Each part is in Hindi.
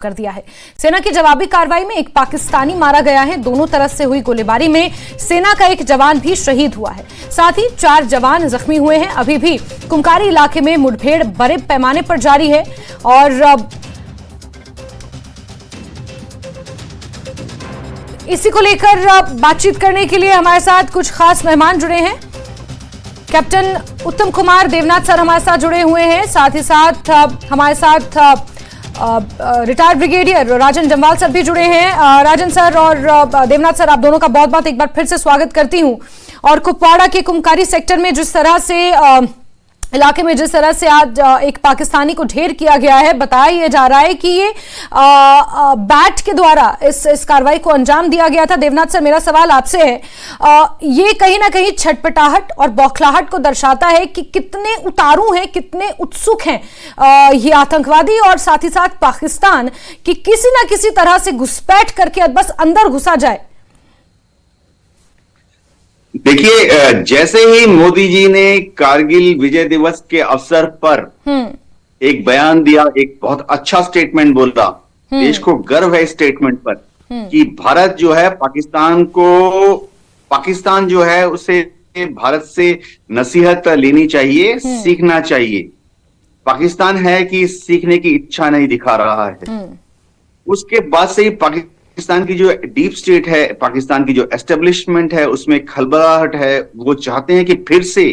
कर दिया है। सेना की जवाबी कार्रवाई में एक पाकिस्तानी मारा गया है। दोनों तरफ से हुई गोलीबारी में सेना का एक जवान भी शहीद हुआ है, साथ ही 4 जवान जख्मी हुए हैं। अभी भी कुमकारी इलाके में मुठभेड़ बड़े पैमाने पर जारी है और इसी को लेकर बातचीत करने के लिए हमारे साथ कुछ खास मेहमान जुड़े हैं। कैप्टन उत्तम कुमार देवनाथ सर हमारे साथ जुड़े हुए हैं, साथ ही साथ हमारे साथ रिटायर्ड ब्रिगेडियर राजन जम्वाल सर भी जुड़े हैं। राजन सर और देवनाथ सर, आप दोनों का बहुत बहुत एक बार फिर से स्वागत करती हूं। और कुपवाड़ा के कुमकारी सेक्टर में जिस तरह से इलाके में जिस तरह से आज एक पाकिस्तानी को ढेर किया गया है, बताया जा रहा है कि ये बैट के द्वारा इस कार्रवाई को अंजाम दिया गया था। देवनाथ सर, मेरा सवाल आपसे है, ये कहीं ना कहीं छटपटाहट और बौखलाहट को दर्शाता है कि कितने उतारू हैं, कितने उत्सुक हैं ये आतंकवादी और साथ ही साथ पाकिस्तान कि किसी ना किसी तरह से घुसपैठ करके बस अंदर घुसा जाए। देखिए, जैसे ही मोदी जी ने कारगिल विजय दिवस के अवसर पर एक बयान दिया, एक बहुत अच्छा स्टेटमेंट बोला, देश को गर्व है इस स्टेटमेंट पर कि भारत जो है पाकिस्तान जो है उसे भारत से नसीहत लेनी चाहिए, सीखना चाहिए। पाकिस्तान है कि सीखने की इच्छा नहीं दिखा रहा है। उसके बाद से ही पाकिस्तान की जो डीप स्टेट है, पाकिस्तान की जो एस्टेब्लिशमेंट है, उसमें खलबलाहट है। वो चाहते हैं कि फिर से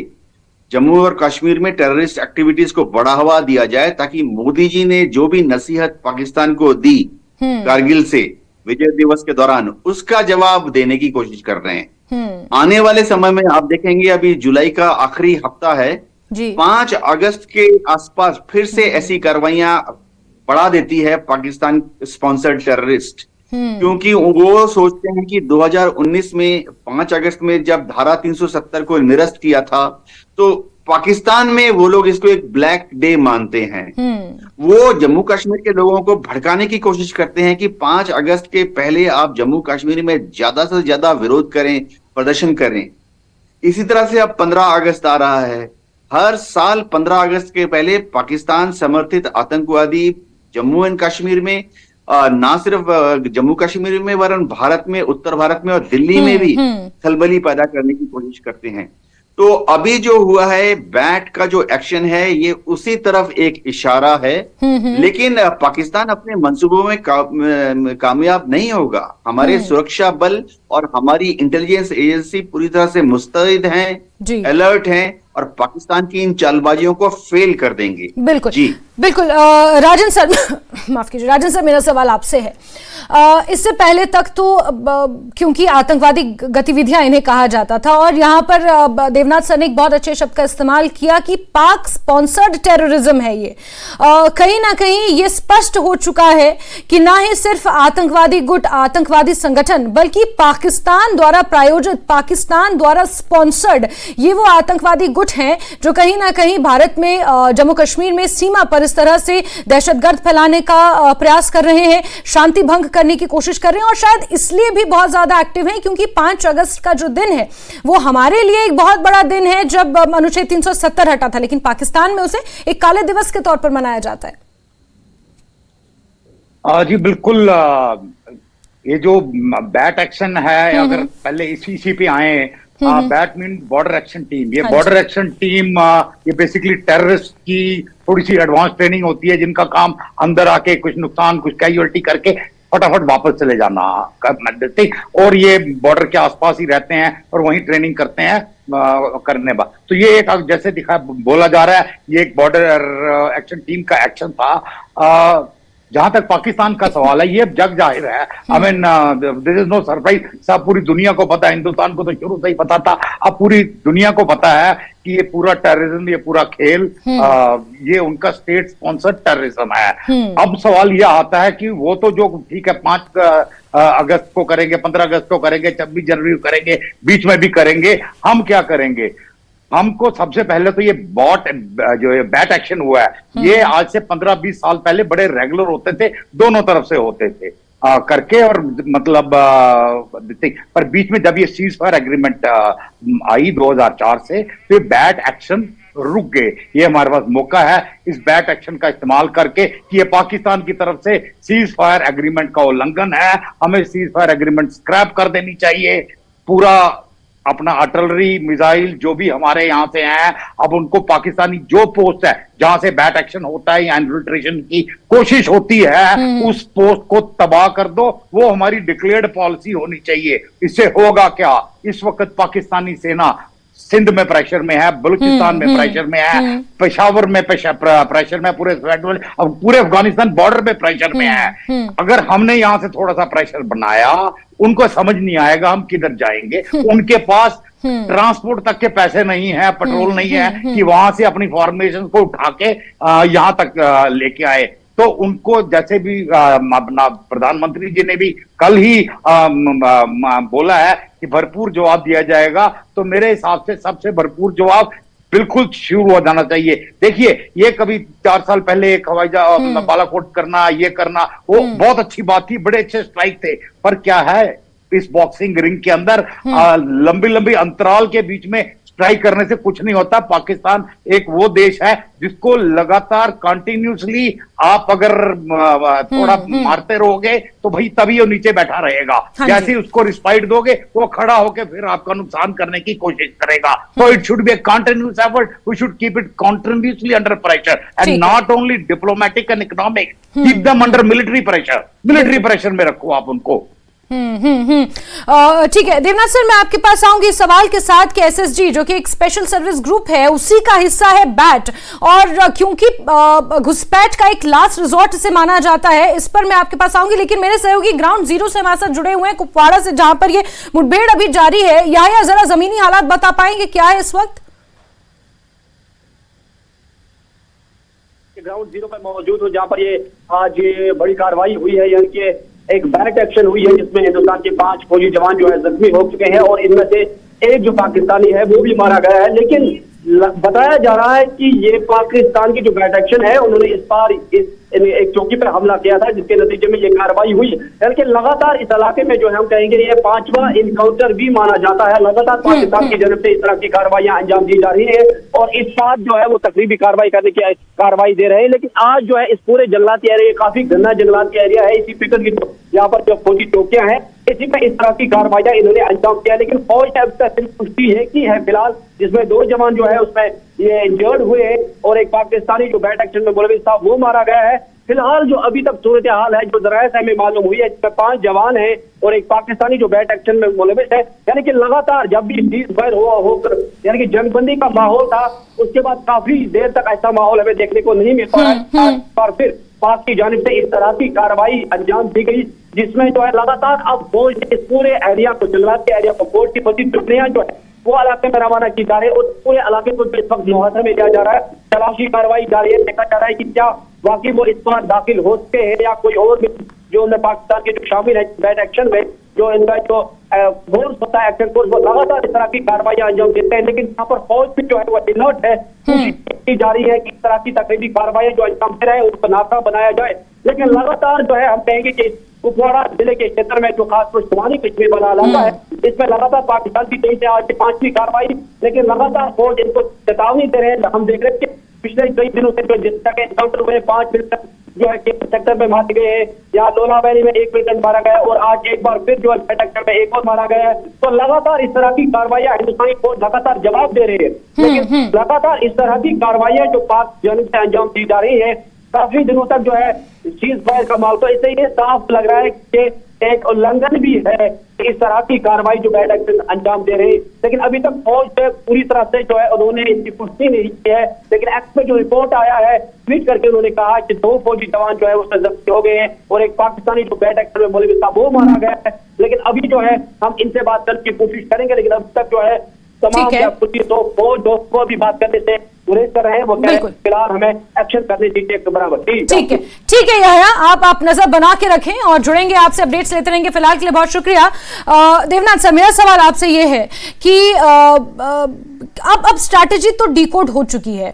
जम्मू और कश्मीर में टेररिस्ट एक्टिविटीज को बढ़ावा दिया जाए, ताकि मोदी जी ने जो भी नसीहत पाकिस्तान को दी कारगिल से विजय दिवस के दौरान, उसका जवाब देने की कोशिश कर रहे हैं। आने वाले समय में आप देखेंगे, अभी जुलाई का आखिरी हफ्ता है, 5 अगस्त के आसपास फिर से ऐसी कार्रवाइयां बढ़ा देती है पाकिस्तान स्पॉन्सर्ड टेररिस्ट, क्योंकि वो सोचते हैं कि 2019 में 5 अगस्त में जब धारा 370 को निरस्त किया था, तो पाकिस्तान में वो लोग इसको एक ब्लैक डे मानते हैं। वो जम्मू कश्मीर के लोगों को भड़काने की कोशिश करते हैं कि 5 अगस्त के पहले आप जम्मू कश्मीर में ज्यादा से ज्यादा विरोध करें, प्रदर्शन करें। इसी तरह से अब 15 अगस्त आ रहा है। हर साल 15 अगस्त के पहले पाकिस्तान समर्थित आतंकवादी जम्मू एंड कश्मीर में, ना सिर्फ जम्मू कश्मीर में वरन भारत में, उत्तर भारत में और दिल्ली में भी खलबली पैदा करने की कोशिश करते हैं। तो अभी जो हुआ है, बैट का जो एक्शन है, ये उसी तरफ एक इशारा है। लेकिन पाकिस्तान अपने मंसूबों में कामयाब नहीं होगा। हमारे सुरक्षा बल और हमारी इंटेलिजेंस एजेंसी पूरी तरह से मुस्तैद हैं, अलर्ट हैं और पाकिस्तान की इन चालबाजियों को फेल कर देंगे। बिल्कुल जी, बिल्कुल। राजन सर माफ कीजिए, राजन सर, मेरा सवाल आपसे है, इससे पहले तक तो क्योंकि आतंकवादी गतिविधियां इन्हें कहा जाता था और यहाँ पर देवनाथ सर ने एक बहुत अच्छे शब्द का इस्तेमाल किया कि पाक स्पॉन्सर्ड टेररिज्म है ये। कहीं ना कहीं ये स्पष्ट हो चुका है कि ना ही सिर्फ आतंकवादी गुट, आतंकवादी संगठन, बल्कि पाकिस्तान द्वारा प्रायोजित, पाकिस्तान द्वारा स्पॉन्सर्ड ये वो आतंकवादी गुट हैं जो कहीं ना कहीं भारत में, जम्मू कश्मीर में सीमा पर इस तरह से दहशतगर्द फैलाने का प्रयास कर रहे हैं, शांति भंग करने की कोशिश कर रहे हैं और शायद इसलिए भी बहुत ज्यादा एक्टिव हैं क्योंकि 5 अगस्त का जो दिन है वो हमारे लिए एक बहुत बड़ा दिन है जब अनुच्छेद 370 हटा था, लेकिन पाकिस्तान में उसे एक काले दिवस के तौर पर मनाया जाता है। जी बिल्कुल। ये जो बैट एक्शन है, अगर पहले इसी पे आए, bat mean border action team. ये बॉर्डर एक्शन टीम ये बेसिकली टेररिस्ट की थोड़ी सी एडवांस ट्रेनिंग होती है, जिनका काम अंदर आके कुछ नुकसान, कुछ कैजुअलिटी करके फटाफट वापस चले जाना देते, और ये बॉर्डर के आसपास ही रहते हैं और वहीं ट्रेनिंग करते हैं करने बाद। तो ये एक जैसे बोला जा रहा है, ये एक बॉर्डर एक्शन टीम का एक्शन था। जहां तक पाकिस्तान का सवाल है, ये जग जाहिर है, I mean this is no surprise. सब पूरी दुनिया को पता है, हिंदुस्तान को तो शुरू से ही पता था, अब पूरी दुनिया को पता है कि ये पूरा टेररिज्म, ये पूरा खेल, ये उनका स्टेट स्पॉन्सर्ड टेररिज्म है। अब सवाल ये आता है कि वो तो जो ठीक है 5 अगस्त को करेंगे, 15 अगस्त को करेंगे, 26 जनवरी को करेंगे, बीच में भी करेंगे, हम क्या करेंगे? हमको सबसे पहले तो ये जो ये बैट एक्शन हुआ है, ये आज से 15-20 साल पहले बड़े रेगुलर होते थे, दोनों तरफ से होते थे करके, और मतलब पर बीच में जब ये सीज फायर एग्रीमेंट आई 2004 से, तो ये बैट एक्शन रुक गए। ये हमारे पास मौका है इस बैट एक्शन का इस्तेमाल करके कि ये पाकिस्तान की तरफ से सीज फायर एग्रीमेंट का उल्लंघन है, हमें सीज फायर एग्रीमेंट स्क्रैप कर देनी चाहिए। पूरा अपना आर्टिलरी मिसाइल जो भी हमारे यहां से हैं, अब उनको पाकिस्तानी जो पोस्ट है जहां से बैट एक्शन होता है या इन्फिल्ट्रेशन की कोशिश होती है, उस पोस्ट को तबाह कर दो। वो हमारी डिक्लेयर्ड पॉलिसी होनी चाहिए। इससे होगा क्या, इस वक्त पाकिस्तानी सेना सिंध में प्रेशर में है, बलूचिस्तान में प्रेशर में है, पेशावर में प्रेशर में, पूरे अफगानिस्तान बॉर्डर पे प्रेशर में है। अगर हमने यहां से थोड़ा सा प्रेशर बनाया, उनको समझ नहीं आएगा हम किधर जाएंगे। उनके पास ट्रांसपोर्ट तक के पैसे नहीं है, पेट्रोल नहीं है कि वहां से अपनी फॉर्मेशन को उठा के यहां तक लेके आए। तो उनको जैसे भी अपना प्रधानमंत्री जी ने भी कल ही बोला है कि भरपूर जवाब दिया जाएगा, तो मेरे हिसाब से सबसे भरपूर जवाब बिल्कुल शुरू हो जाना चाहिए। देखिए, ये कभी 4 साल पहले एक हवाई जहाज बालाकोट करना, ये करना, वो बहुत अच्छी बात थी, बड़े अच्छे स्ट्राइक थे। पर क्या है, इस बॉक्सिंग रिंग के अंदर लंबी लंबी अंतराल के बीच में स्ट्राइक करने से कुछ नहीं होता। पाकिस्तान एक वो देश है जिसको लगातार कंटिन्यूसली आप अगर थोड़ा मारते रहोगे तो भाई तभी वो नीचे बैठा रहेगा। जैसे ही उसको रिस्पाइट दोगे वो खड़ा होके फिर आपका नुकसान करने की कोशिश करेगा। तो it should be a continuous effort, we should keep it continuously under pressure and not only diplomatic and economic, keep them under military pressure. Military pressure में रखो आप उनको। ठीक है देवनाथ सर, मैं आपके पास आऊंगी सवाल के साथ कि एसएसजी जो कि एक स्पेशल सर्विस ग्रुप है, उसी का हिस्सा है बैट, और क्योंकि घुसपैठ का एक लास्ट रिजॉर्ट से माना जाता है, इस पर मैं आपके पास आऊंगी। लेकिन मेरे सहयोगी ग्राउंड जीरो से हमारे साथ जुड़े हुए हैं कुपवाड़ा से, जहां पर ये मुठभेड़ अभी जारी है। या जरा जमीनी हालात बता पाएंगे क्या है इस वक्त? ग्राउंड जीरो पर मौजूद हूँ, जहां पर ये आज ये बड़ी कार्रवाई हुई है, यानी कि एक बैट एक्शन हुई है जिसमें हिंदुस्तान के 5 फौजी जवान जो है जख्मी हो चुके हैं और इनमें से एक जो पाकिस्तानी है वो भी मारा गया है। लेकिन बताया जा रहा है कि ये पाकिस्तान की जो बैट एक्शन है, उन्होंने इस बार एक चौकी पर हमला किया था, जिसके नतीजे में ये कार्रवाई हुई। यानी लगातार इस इलाके में जो है हम कहेंगे ये 5वां इनकाउंटर भी माना जाता है। लगातार पाकिस्तान की जानब से इस तरह की कार्रवाइयां अंजाम दी जा रही है और इस बात जो है वो तकरीबी कार्रवाई करने की कार्रवाई दे रहे हैं। लेकिन आज जो है इस पूरे जंगलाती एरिया, काफी घना जंगलाती एरिया है, इसी फिक्र की यहाँ पर जो फौजी चौकियां हैं, इसी में इस तरह की कार्रवाइयां इन्होंने अंजाम किया। लेकिन फौज ने अब तक पुष्टि है की है फिलहाल, जिसमें 2 जवान जो है उसमें ये इंजर्ड हुए और एक पाकिस्तानी जो बैट एक्शन में मुलविस था वो मारा गया है। फिलहाल जो अभी तक सूरत हाल है जो जराये से हमें मालूम हुई है, इसमें 5 जवान हैं और एक पाकिस्तानी जो बैट एक्शन में मुलविस है। यानी कि लगातार जब भी सीज फायर होकर यानी कि जंगबंदी का माहौल था, उसके बाद काफी देर तक ऐसा माहौल हमें देखने को नहीं मिल पा रहा है। और फिर पाक की जानिब से इस तरह की कार्रवाई अंजाम दी गई, जिसमें जो है लगातार अब फौज ने इस पूरे एरिया को, जंगलात के एरिया को, फौज की 25 टुकड़ियां जो है वो इलाके में रवाना की जा रही है और पूरे इलाके को इस वक्त मुहासरे में लिया जा रहा है। तलाशी कार्रवाई जारी है, देखा जा रहा है कि क्या वाकई वो इस बार दाखिल हो सके हैं या कोई और भी जो उनमें पाकिस्तान के जो शामिल है बैट एक्शन में, जो इनका जो फोर्स होता है एक्शन फोर्स, वो लगातार इस तरह की कार्रवाई अंजाम देते हैं। लेकिन यहाँ पर फौज भी जो है वो अलर्ट है, की जा रही है कि इस तरह की तकरीबी कार्रवाई जो अंजाम दे रहे हैं उनको नाकाम बनाया जाए। लेकिन लगातार जो है हम कहेंगे कि कुपवाड़ा जिले के क्षेत्र में जो खासतौर शुमारी कश्मीर वाला इलाका है, इसमें लगातार पाकिस्तान की तरफ से आज 5वीं कार्रवाई, लेकिन लगातार फौज इनको चेतावनी दे रहे हैं। हम देख रहे हैं कि पिछले कई दिनों से जो जिस तरह एनकाउंटर हुए 5 मिनट जो है सेक्टर में मारे गए हैं, यहाँ लोला वैली में 1 मिनट मारा गया और आज एक बार फिर जो है सेक्टर में एक और मारा गया है। तो लगातार इस तरह की कार्रवाइयां हिंदुस्तानी फौज लगातार जवाब दे रही है। लेकिन लगातार इस तरह की कार्रवाइयां जो पाक जानिब से अंजाम दी जा रही है, काफी दिनों तक जो है सीज फायर का माल, तो इससे ये साफ लग रहा है कि एक उल्लंघन भी है इस तरह की कार्रवाई जो बैट एक्शन अंजाम दे रही है। लेकिन अभी तक फौज से पूरी तरह से जो है उन्होंने इसकी पुष्टि नहीं की है। लेकिन एक्स में जो रिपोर्ट आया है, ट्वीट करके उन्होंने कहा कि 2 फौजी जवान जो है उससे जब्त हो गए हैं और एक पाकिस्तानी जो बैट एक्शन में मुलविस था वो मारा गया है। लेकिन अभी जो है हम इनसे बात करने की कोशिश करेंगे, लेकिन अभी तक जो है तमाम फौज को भी बात करने से गुरेज कर रहे हैं। वो फिलहाल हमें एक्शन करने दीजिए बराबर। ठीक है याह्या, आप नजर बना के रखें और जुड़ेंगे, आपसे अपडेट्स लेते रहेंगे। फिलहाल के लिए बहुत शुक्रिया। देवनाथ सर, मेरा सवाल आपसे ये है कि अब स्ट्रैटेजी तो डिकोड हो चुकी है।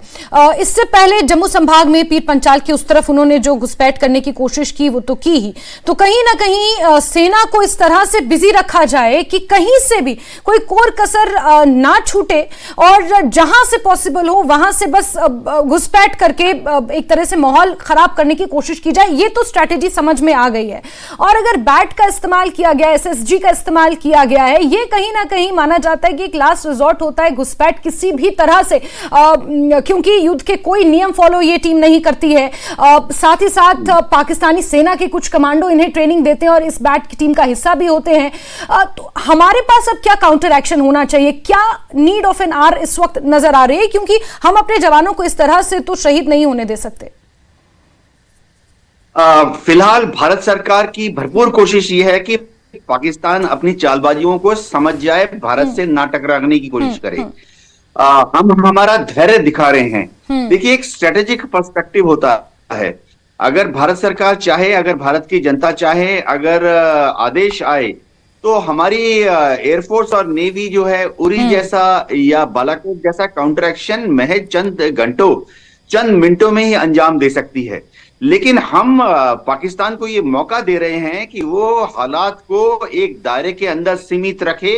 इससे पहले जम्मू संभाग में पीर पंचाल की उस तरफ उन्होंने जो घुसपैठ करने की कोशिश की वो तो की ही, तो कहीं ना कहीं सेना को इस तरह से बिजी रखा जाए कि कहीं से भी कोई कोर कसर ना छूटे और जहां से पॉसिबल हो वहां यहां से बस घुसपैठ करके एक तरह से माहौल खराब करने की कोशिश की जाए, ये तो स्ट्रैटेजी समझ में आ गई है। और अगर बैट का इस्तेमाल किया गया, एसएसजी का इस्तेमाल किया गया है, ये कहीं ना कहीं माना जाता है कि एक लास्ट रिजॉर्ट होता है घुसपैठ किसी भी तरह से, क्योंकि युद्ध के कोई नियम फॉलो ये टीम नहीं करती है। साथ ही साथ पाकिस्तानी सेना के कुछ कमांडो इन्हें ट्रेनिंग देते हैं और इस बैट की टीम का हिस्सा भी होते हैं। तो हमारे पास अब क्या काउंटर एक्शन होना चाहिए, क्या नीड ऑफ एन आर इस वक्त नजर आ रही है, क्योंकि हम अपने जवानों को इस तरह से तो शहीद नहीं होने दे सकते। फिलहाल भारत सरकार की भरपूर कोशिश ये है कि पाकिस्तान अपनी चालबाजियों को समझ जाए, भारत से ना टकराने की कोशिश करे। हम हमारा धैर्य दिखा रहे हैं। देखिए, एक स्ट्रेटेजिक पर्सपेक्टिव होता है। अगर भारत सरकार चाहे, अगर भारत की जनता चाहे, अगर आदेश आए, तो हमारी एयरफोर्स और नेवी जो है उरी जैसा या बालाकोट जैसा काउंटर एक्शन महज चंद मिनटों में ही अंजाम दे सकती है। लेकिन हम पाकिस्तान को ये मौका दे रहे हैं कि वो हालात को एक दायरे के अंदर सीमित रखे,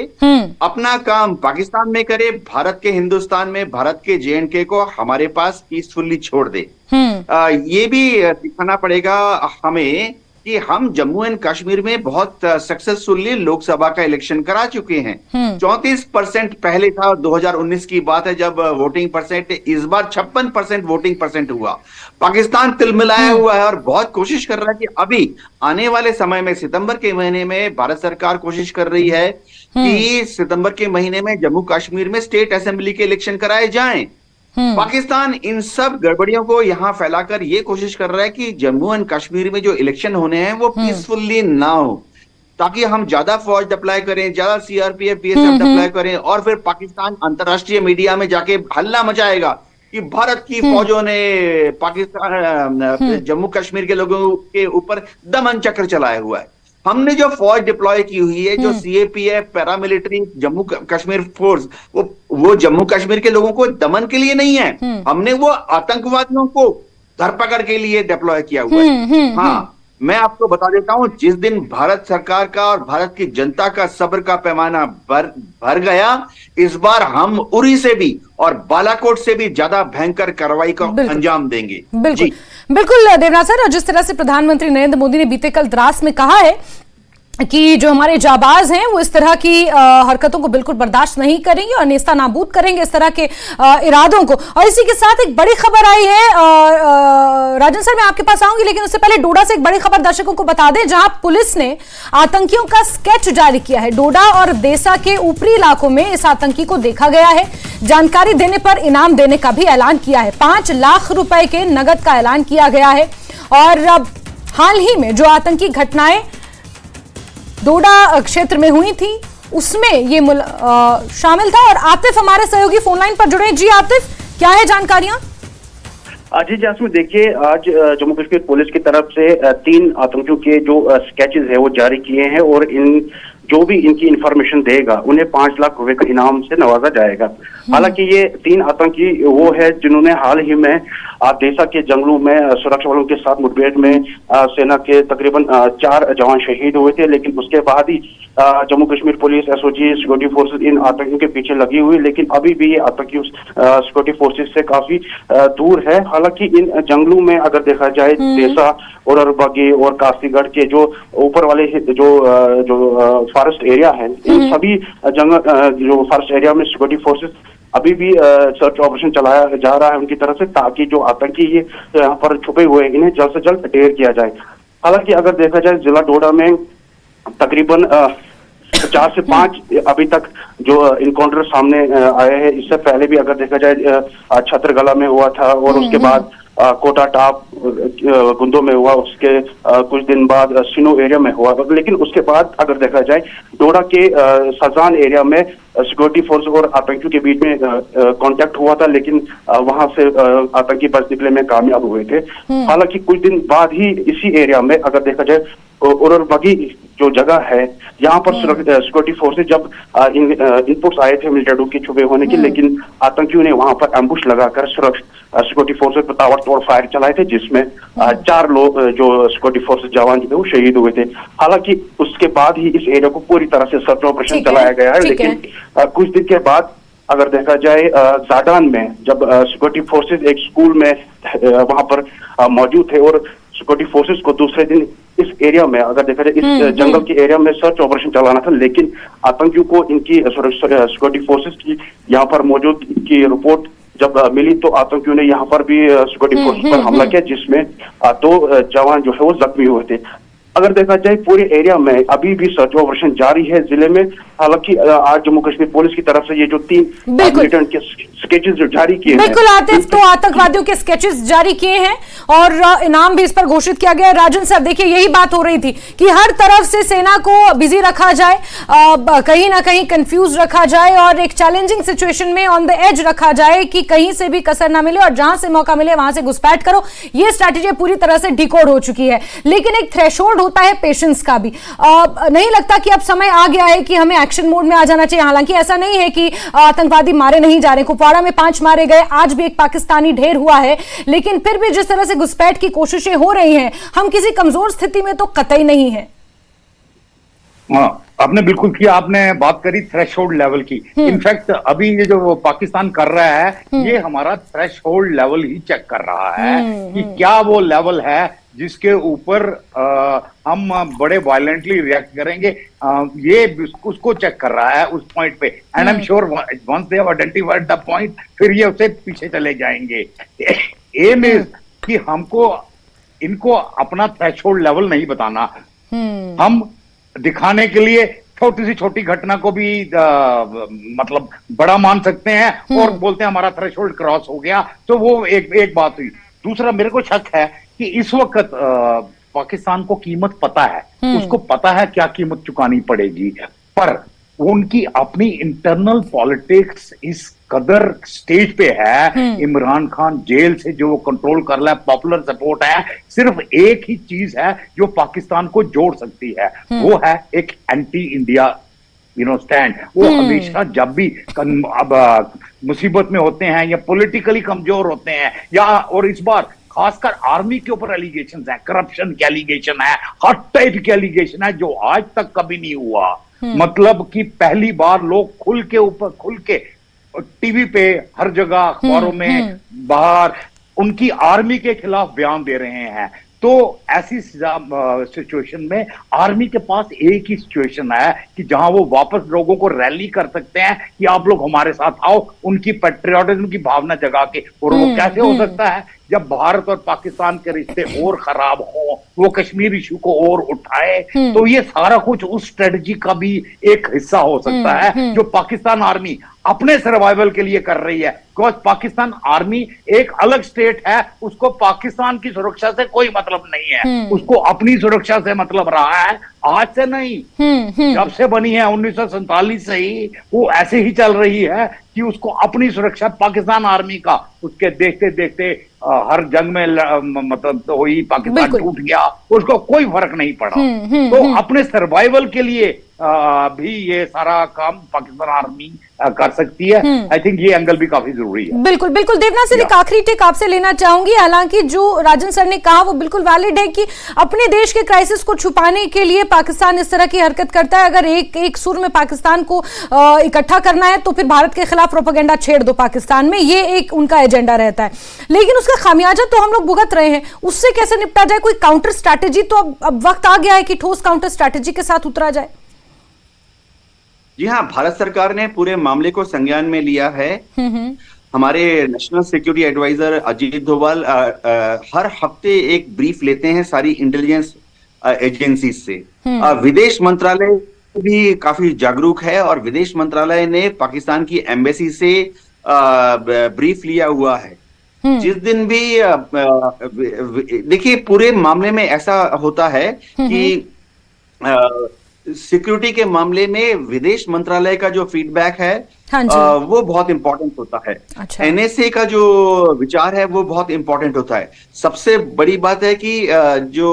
अपना काम पाकिस्तान में करे, भारत के हिंदुस्तान में, भारत के जेएंडके को हमारे पास पीसफुली छोड़ दे। ये भी दिखाना पड़ेगा हमें कि हम जम्मू एंड कश्मीर में बहुत सक्सेसफुली लोकसभा का इलेक्शन करा चुके हैं। 34% पहले था, 2019 की बात है जब वोटिंग परसेंट, इस बार 56% वोटिंग परसेंट हुआ। पाकिस्तान तिलमिलाया हुआ है और बहुत कोशिश कर रहा है कि अभी आने वाले समय में सितंबर के महीने में भारत सरकार कोशिश कर रही है कि सितंबर के महीने में जम्मू कश्मीर में स्टेट असेंबली के इलेक्शन कराए जाएं। पाकिस्तान इन सब गड़बड़ियों को यहां फैलाकर यह कोशिश कर रहा है कि जम्मू एंड कश्मीर में जो इलेक्शन होने हैं वो पीसफुली ना हो, ताकि हम ज्यादा फौज डिप्लॉय करें, ज्यादा सीआरपीएफ बीएसएफ डिप्लॉय करें, और फिर पाकिस्तान अंतरराष्ट्रीय मीडिया में जाके हल्ला मचाएगा कि भारत की फौजों ने पाकिस्तान जम्मू कश्मीर के लोगों के ऊपर दमन चक्र चलाया हुआ है। हमने जो फौज डिप्लॉय की हुई है, जो CAPF, paramilitary, Jammu Kashmir force, वो जम्मू कश्मीर के लोगों को दमन के लिए नहीं है, हमने वो आतंकवादियों को धरपकड़ के लिए डिप्लॉय किया हुआ है। हाँ, मैं आपको बता देता हूं, जिस दिन भारत सरकार का और भारत की जनता का सब्र का पैमाना भर गया, इस बार हम उरी से भी और बालाकोट से भी ज्यादा भयंकर कार्रवाई को अंजाम देंगे। बिल्कुल देवनाथ सर, और जिस तरह से प्रधानमंत्री नरेंद्र मोदी ने बीते कल द्रास में कहा है कि जो हमारे जाबाज हैं वो इस तरह की हरकतों को बिल्कुल बर्दाश्त नहीं करेंगे और नेस्ता नाबूद करेंगे इस तरह के इरादों को। और इसी के साथ एक बड़ी खबर आई है, राजन सर मैं आपके पास आऊंगी, लेकिन उससे पहले डोडा से एक बड़ी खबर दर्शकों को बता दें, जहां पुलिस ने आतंकियों का स्केच जारी किया है। डोडा और देसा के ऊपरी इलाकों में इस आतंकी को देखा गया है। जानकारी देने पर इनाम देने का भी ऐलान किया है। 5 लाख रुपए के नगद का ऐलान किया गया है। और हाल ही में जो आतंकी घटनाएं डोडा क्षेत्र में हुई थी उसमें ये शामिल था। और आतिफ हमारे सहयोगी फोन लाइन पर जुड़े। जी आतिफ, क्या है जानकारियां? जी जासमीन, देखिए आज जम्मू कश्मीर पुलिस की तरफ से 3 आतंकियों के जो स्केचेस है वो जारी किए हैं, और जो भी इनकी इंफॉर्मेशन देगा उन्हें 5 लाख रुपए के इनाम से नवाजा जाएगा। हालांकि ये 3 आतंकी वो है जिन्होंने हाल ही में देसा के जंगलों में सुरक्षा बलों के साथ मुठभेड़ में सेना के तकरीबन 4 जवान शहीद हुए थे। लेकिन उसके बाद ही Jammu Kashmir police, SOG, security forces इन आतंकियों के पीछे लगी हुई, लेकिन अभी भी ये आतंकी सिक्योरिटी फोर्सेस से काफी दूर है। हालांकि इन जंगलों में अगर देखा जाए देसा और अरबागी और कासीगढ़ के जो ऊपर वाले जो फॉरेस्ट एरिया है, इन सभी जो फॉरेस्ट एरिया में सिक्योरिटी फोर्सेस अभी भी सर्च ऑपरेशन चलाया जा रहा है उनकी तरफ से, ताकि जो आतंकी ये यहाँ पर छुपे हुए इन्हें जल्द से जल्द ढेर किया जाए। हालांकि अगर देखा जाए जिला डोडा में तकरीबन 4 से 5 अभी तक जो इनकाउंटर सामने आए हैं। इससे पहले भी अगर देखा जाए छतरगला में हुआ था, और उसके बाद कोटा टाप गुंदो में हुआ, उसके कुछ दिन बाद सिनो एरिया में हुआ। लेकिन उसके बाद अगर देखा जाए डोडा के सजान एरिया में सिक्योरिटी फोर्स और आतंकियों के बीच में कांटेक्ट हुआ था, लेकिन वहां से आतंकी बच निकले में कामयाब हुए थे। हालांकि कुछ दिन बाद ही इसी एरिया में अगर देखा जाए उररबगी जो जगह है, यहाँ पर सिक्योरिटी फोर्सेज जब इनपुट्स आए थे मिलिटेंटों के छुपे होने के, लेकिन आतंकियों ने वहां पर एम्बुश लगाकर सिक्योरिटी फोर्सेज पर ताबड़तोड़ फायर चलाए थे, जिसमें 4 लोग जो सिक्योरिटी फोर्सेज जवान जो थे वो शहीद हुए थे। हालांकि उसके बाद ही इस एरिया को पूरी तरह से सर्च ऑपरेशन चलाया गया है, लेकिन कुछ दिन के बाद अगर देखा जाए जाडान में जब सिक्योरिटी फोर्सेस एक स्कूल में वहां पर मौजूद थे और सिक्योरिटी फोर्सेस को दूसरे दिन इस एरिया में, अगर देखा जाए इस जंगल के एरिया में सर्च ऑपरेशन चलाना था, लेकिन आतंकियों को इनकी सिक्योरिटी फोर्सेस की यहाँ पर मौजूद की रिपोर्ट जब मिली तो आतंकियों ने यहाँ पर भी सिक्योरिटी फोर्सेस पर हमला किया, जिसमें 2 जवान जो है वो जख्मी हुए थे। अगर देखा जाए पूरे एरिया में अभी भी सर्च ऑपरेशन जारी है जिले में। हालांकि आज जम्मू कश्मीर पुलिस की तरफ से ये जो 3 मिलिटेंट के स्केचेस जो जारी किए हैं, बिल्कुल आतिफ, तो आतंकवादियों के स्केचेस जारी किए हैं और इनाम भी इस पर घोषित किया गया है। राजन सर, देखिए यही बात हो रही थी कि हर तरफ से सेना को बिजी रखा जाए, कहीं ना कहीं कंफ्यूज रखा जाए और एक चैलेंजिंग सिचुएशन में ऑन द एज रखा जाए कि कहीं से भी कसर ना मिले और जहां से मौका मिले वहां से घुसपैठ करो। ये स्ट्रैटेजी पूरी तरह से डिकोड हो चुकी है, लेकिन एक थ्रेशोल्ड होता है पेशेंस का भी। नहीं लगता कि अब समय आ गया है कि हमें एक्शन मोड में आ जाना चाहिए? हालांकि ऐसा नहीं है कि आतंकवादी मारे नहीं जा रहे, कुपवाड़ा में 5 मारे गए, आज भी एक पाकिस्तानी ढेर हुआ है, लेकिन फिर भी जिस तरह से घुसपैठ की कोशिशें हो रही हैं, हम किसी कमजोर स्थिति में तो कतई नहीं है। आपने बिल्कुल किया, आपने बात करी थ्रेशोल्ड लेवल की। इनफैक्ट अभी ये जो पाकिस्तान कर रहा है ये हमारा थ्रेशोल्ड लेवल ही चेक कर रहा है कि क्या वो लेवल है जिसके ऊपर हम बड़े वायलेंटली रिएक्ट करेंगे। ये उसको चेक कर रहा है उस पॉइंट पे, and I am sure once they have identified the point फिर ये उससे पीछे चले जाएंगे। एम इज कि हमको इनको अपना थ्रेशोल्ड लेवल नहीं बताना, हम दिखाने के लिए छोटी सी छोटी घटना को भी मतलब बड़ा मान सकते हैं और बोलते हैं हमारा थ्रेशोल्ड क्रॉस हो गया। तो वो एक बात हुई। दूसरा, मेरे को शक है कि इस वक्त पाकिस्तान को कीमत पता है, उसको पता है क्या कीमत चुकानी पड़ेगी, पर उनकी अपनी इंटरनल पॉलिटिक्स इस कदर स्टेज पे है। इमरान खान जेल से जो कंट्रोल कर रहा है, पॉपुलर सपोर्ट है, सिर्फ एक ही चीज है जो पाकिस्तान को जोड़ सकती है, वो है एक एंटी इंडिया स्टैंड। वो हमेशा जब भी अब मुसीबत में होते हैं या पॉलिटिकली कमजोर होते हैं या, और इस बार खासकर आर्मी के ऊपर एलिगेशन है, करप्शन के एलिगेशन है, हर टाइप के एलिगेशन है जो आज तक कभी नहीं हुआ। मतलब कि पहली बार लोग खुल के टीवी पे, हर जगह, अखबारों में, बाहर उनकी आर्मी के खिलाफ बयान दे रहे हैं। तो ऐसी सिचुएशन में आर्मी के पास एक ही सिचुएशन है कि जहां वो वापस लोगों को रैली कर सकते हैं कि आप लोग हमारे साथ आओ, उनकी पेट्रियोटिज्म की भावना जगा के। और वो कैसे हो सकता है जब भारत और पाकिस्तान के रिश्ते और खराब हो, वो कश्मीर इशू को और उठाए। तो ये सारा कुछ उस स्ट्रेटजी का भी एक हिस्सा हो सकता है जो पाकिस्तान आर्मी अपने सर्वाइवल के लिए कर रही है। बिकॉज पाकिस्तान आर्मी एक अलग स्टेट है, उसको पाकिस्तान की सुरक्षा से कोई मतलब नहीं है, उसको अपनी सुरक्षा से मतलब रहा है। आज से नहीं, जब से बनी है 1947 से ही वो ऐसे ही चल रही है कि उसको अपनी सुरक्षा, पाकिस्तान आर्मी का, उसके देखते देखते हर जंग में मतलब तो हुई, पाकिस्तान टूट गया, उसको कोई फर्क नहीं पड़ा। तो अपने सर्वाइवल के लिए भी ये सारा काम पाकिस्तान आर्मी कर सकती है। आई थिंक ये एंगल भी काफी जरूरी है। बिल्कुल बिल्कुल। देवनाथ सर, एक आखिरी टेक आपसे लेना चाहूंगी। हालांकि जो राजन सर ने कहा वो बिल्कुल वैलिड है कि अपने देश के क्राइसिस को छुपाने के लिए पाकिस्तान इस तरह की हरकत करता है। अगर एक सुर में पाकिस्तान को इकट्ठा करना है तो फिर भारत के खिलाफ प्रोपेगेंडा छेड़ दो पाकिस्तान में, ये एक उनका एजेंडा रहता है। लेकिन उसका खामियाजा तो हम लोग भुगत रहे हैं, उससे कैसे निपटा जाए? कोई काउंटर स्ट्रैटेजी तो अब वक्त आ गया है कि ठोस काउंटर स्ट्रैटेजी के साथ उतरा जाए। जी हाँ, भारत सरकार ने पूरे मामले को संज्ञान में लिया है। हमारे national security advisor Ajit Doval हर हफ्ते एक ब्रीफ लेते हैं सारी इंटेलिजेंस एजेंसी से। विदेश मंत्रालय भी काफी जागरूक है और विदेश मंत्रालय ने पाकिस्तान की एम्बेसी से ब्रीफ लिया हुआ है। जिस दिन भी देखिए, पूरे मामले में ऐसा होता है कि सिक्योरिटी के मामले में विदेश मंत्रालय का जो फीडबैक है वो बहुत इंपॉर्टेंट होता है। अच्छा। एनएसए का जो विचार है वो बहुत इंपॉर्टेंट होता है। सबसे बड़ी बात है कि जो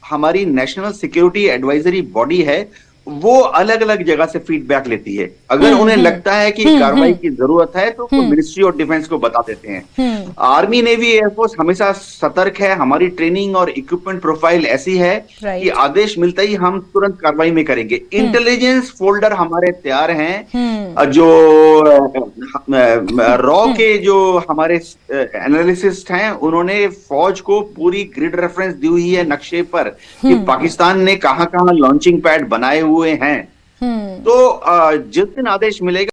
हमारी नेशनल सिक्योरिटी एडवाइजरी बॉडी है वो अलग अलग जगह से फीडबैक लेती है। अगर उन्हें लगता है कि कार्रवाई की जरूरत है तो वो मिनिस्ट्री ऑफ डिफेंस को बता देते हैं। आर्मी नेवी एयरफोर्स हमेशा सतर्क है। हमारी ट्रेनिंग और इक्विपमेंट प्रोफाइल ऐसी है कि आदेश मिलता ही हम तुरंत कार्रवाई में करेंगे। इंटेलिजेंस फोल्डर हमारे तैयार हैं। जो रॉ के जो हमारे एनालिसिस्ट हैं उन्होंने फौज को पूरी ग्रिड रेफरेंस दी हुई है नक्शे पर कि पाकिस्तान ने कहां कहां लॉन्चिंग पैड बनाए हुए हैं। तो जिस दिन आदेश मिलेगा